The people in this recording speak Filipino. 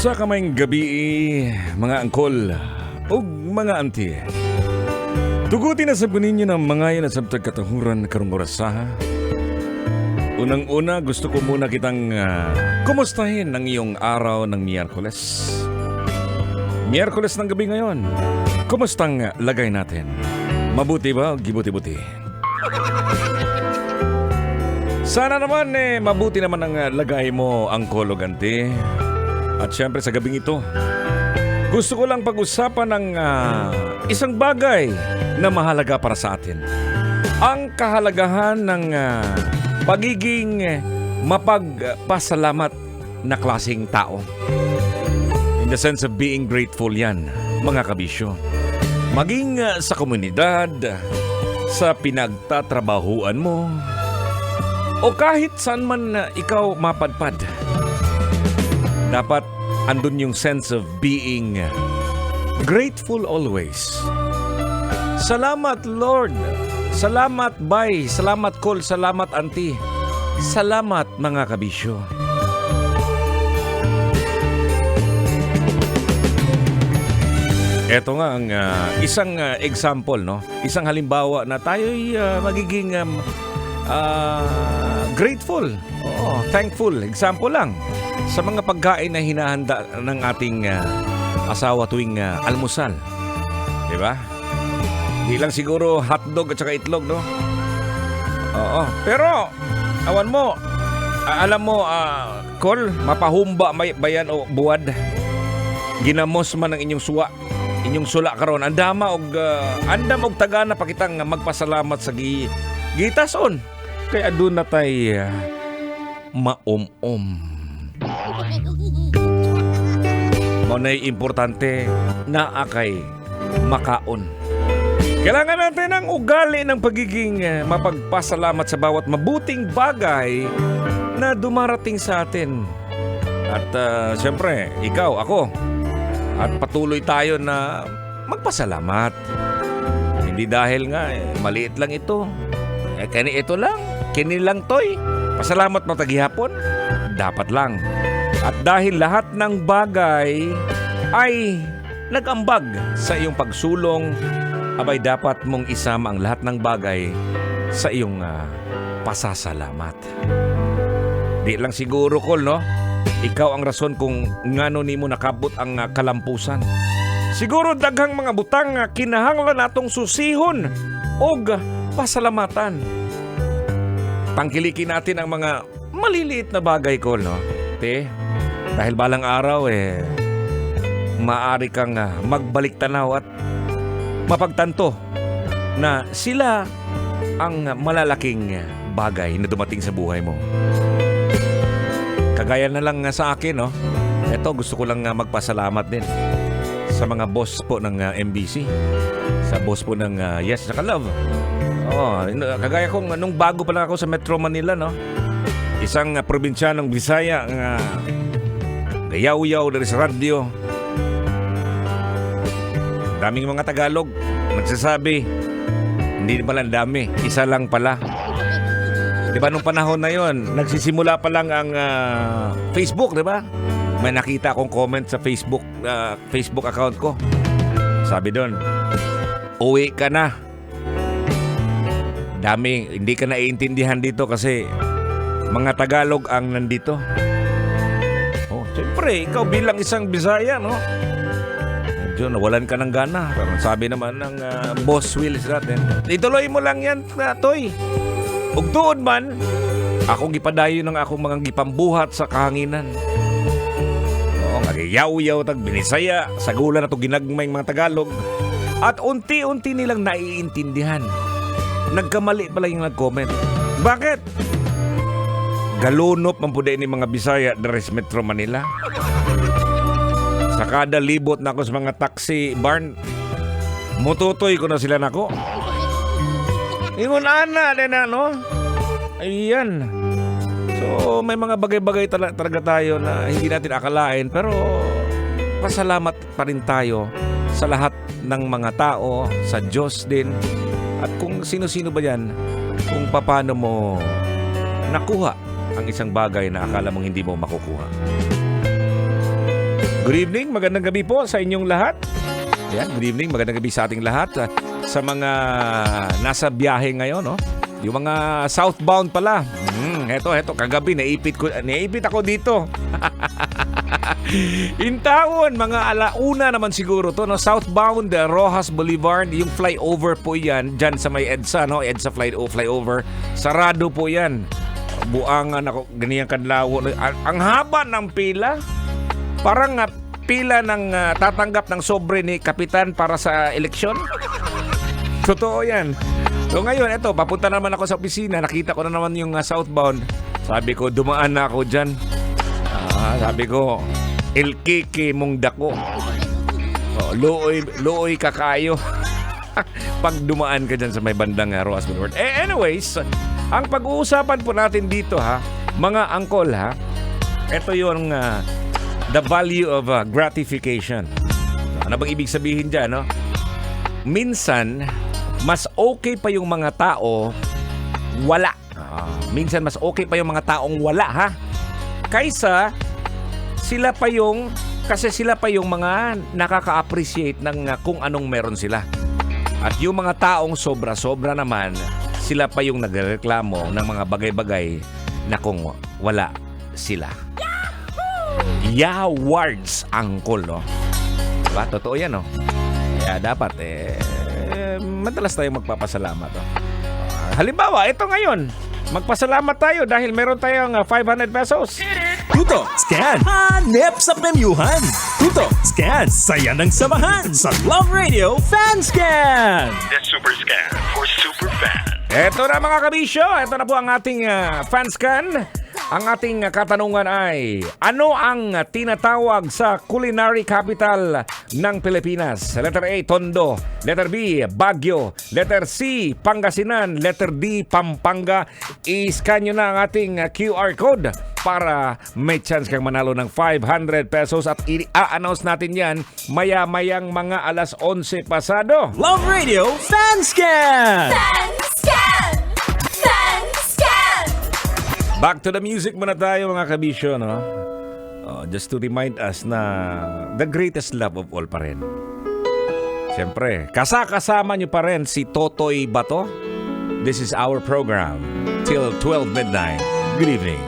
Usa ka mayng gabi, mga angkol ug mga auntie. Tuguti na sab ninyo ng mga yan at sabtag katahuran karong oras ha. Unang-una, gusto ko muna kitang kumustahin ang iyong araw ng Miyerkules. Miyerkules ng gabi ngayon. Kumustang lagay natin? Mabuti ba o gibuti-buti? Sana naman mabuti naman ang lagay mo, angkol o ganti. At syempre sa gabing ito, gusto ko lang pag-usapan ng isang bagay na mahalaga para sa atin. Ang kahalagahan ng pagiging mapagpasalamat na klaseng tao. In the sense of being grateful yan, mga kabisyo. Maging sa komunidad, sa pinagtatrabahuan mo, o kahit saan man ikaw mapadpad. Dapat andun yung sense of being grateful always. Salamat Lord. Salamat Bay. Salamat Col. Salamat Auntie. Salamat mga kabisyo. Ito nga ang isang example, no? Isang halimbawa na tayo'y magiging grateful. Oo, thankful. Example lang. Sa mga pagkain na hinahanda ng ating asawa tuwing almusal. Diba? Di lang siguro hotdog at saka itlog, no? Oo. Pero, awan mo, alam mo, Col, mapahumba bayan o buwad. Ginamos man ang inyong suwa. Inyong sula karon. Andam og tagana pa kitang magpasalamat sa gitason. Kaya doon na tayo maom-om. Maunay importante na akay makaon. Kailangan natin ang ugali ng pagiging mapagpasalamat sa bawat mabuting bagay na dumarating sa atin. At siyempre, ikaw, ako, at patuloy tayo na magpasalamat. Hindi dahil nga, maliit lang ito. Kani ito lang, kini lang toy. Pasalamat mo tagihapon. Dapat lang. At dahil lahat ng bagay ay nag-ambag sa iyong pagsulong, abay dapat mong isama ang lahat ng bagay sa iyong pasasalamat. Di lang siguro, Col, no? Ikaw ang rason kung ngano nimo nakabot ang kalampusan. Siguro daghang mga butang kinahanglan natong susihon og pasalamatan. Tangkilikin natin ang mga maliliit na bagay, Col, no? Dahil balang araw maaari kang magbalik tanaw at mapagtanto na sila ang malalaking bagay na dumating sa buhay mo. Kagaya na lang sa akin, no? Ito, gusto ko lang magpasalamat din sa mga boss po ng MBC. Sa boss po ng Yes Saka Love. Kagaya kong nung bago pa lang ako sa Metro Manila, no? Isang probinsyanong Bisaya nga gayaw-yaw dari sa radyo. Daming mga Tagalog nagsasabi, hindi pala dami, isa lang pala. Di ba nung panahon na yon, nagsisimula pa lang ang Facebook, di ba? May nakita akong comment sa Facebook account ko. Sabi doon, uwi ka na. Dami, hindi ka naiintindihan dito kasi mga Tagalog ang nandito. Oh, siyempre, ikaw bilang isang Bisaya, no? Diyon, nawalan ka ng gana. Pero sabi naman ng Boss Willis natin, ituloy mo lang yan, Toy. Ug tuod man, akong gipadayon ng akong mga gipambuhat sa kahanginan. Oo, yaw-yaw tag Binisaya, sagulan na to ginagmay mga Tagalog. At unti-unti nilang naiintindihan. Nagkamali pala yung nag-comment. Bakit? Galunop man po din mga Bisaya dari sa Metro Manila. Sa kada libot na ako sa mga taxi barn, mututoy ko na sila nako. Ingon ana din na, no? Ayan. So, may mga bagay-bagay talaga tayo na hindi natin akalain. Pero, pasalamat pa rin tayo sa lahat ng mga tao, sa Diyos din. At kung sino-sino ba yan, kung paano mo nakuha ang isang bagay na akala mong hindi mo makukuha. Good evening, magandang gabi po sa inyong lahat. Yan, good evening, magandang gabi sa ating lahat. Sa mga nasa biyahe ngayon, no? Yung mga southbound pala. Heto, kagabi naipit ako dito. Intaon, mga alauna naman siguro to, no? Southbound, Rojas Boulevard, yung flyover po yan, dyan sa may EDSA, no? EDSA flyover. Sarado po yan. Buangan ako, ganyan kadlawo. Ang haba ng pila. Parang pila ng tatanggap ng sobre ni Kapitan para sa eleksyon. Totoo yan. So ngayon, eto, papunta naman ako sa opisina. Nakita ko na naman yung southbound. Sabi ko, dumaan na ako dyan. Sabi ko, El Kiki mong dako. Looy kakayo. Pag dumaan ka dyan sa may bandang Rojas Boulevard. Anyways, ang pag-uusapan po natin dito, mga angkol, ito yung the value of gratification. Ano bang ibig sabihin dyan, no? Minsan, mas okay pa yung mga tao wala. Minsan, mas okay pa yung mga taong wala, kaysa kasi sila pa yung mga nakaka-appreciate ng kung anong meron sila. At yung mga taong sobra-sobra naman, sila pa yung nagreklamo ng mga bagay-bagay na kung wala sila. Yawards, angkol, no? Diba? Totoo yan, no? Kaya dapat, madalas tayong magpapasalamat, no? Halimbawa, ito ngayon, magpasalamat tayo dahil meron tayong 500 pesos. Tuto, scan, hanep sa premyuhan. Tuto, scan, saya ng samahan sa Love Radio Fan Scan. The Super Scan for Super Fan. Ito na mga kabisyo, ito na po ang ating fan scan. Ang ating katanungan ay, ano ang tinatawag sa culinary capital ng Pilipinas? Letter A, Tondo. Letter B, Baguio. Letter C, Pangasinan. Letter D, Pampanga. I-scan nyo na ang ating QR code para may chance kang manalo ng 500 pesos at i-announce natin yan maya-mayang mga alas 11 pasado. Love Radio Fan Scan! Fan Scan! Fan Scan! Back to the music muna tayo mga kabisyo, no? Just to remind us na the greatest love of all pa rin. Siyempre, kasama nyo pa rin si Totoy Bato. This is our program till 12 midnight. Good evening.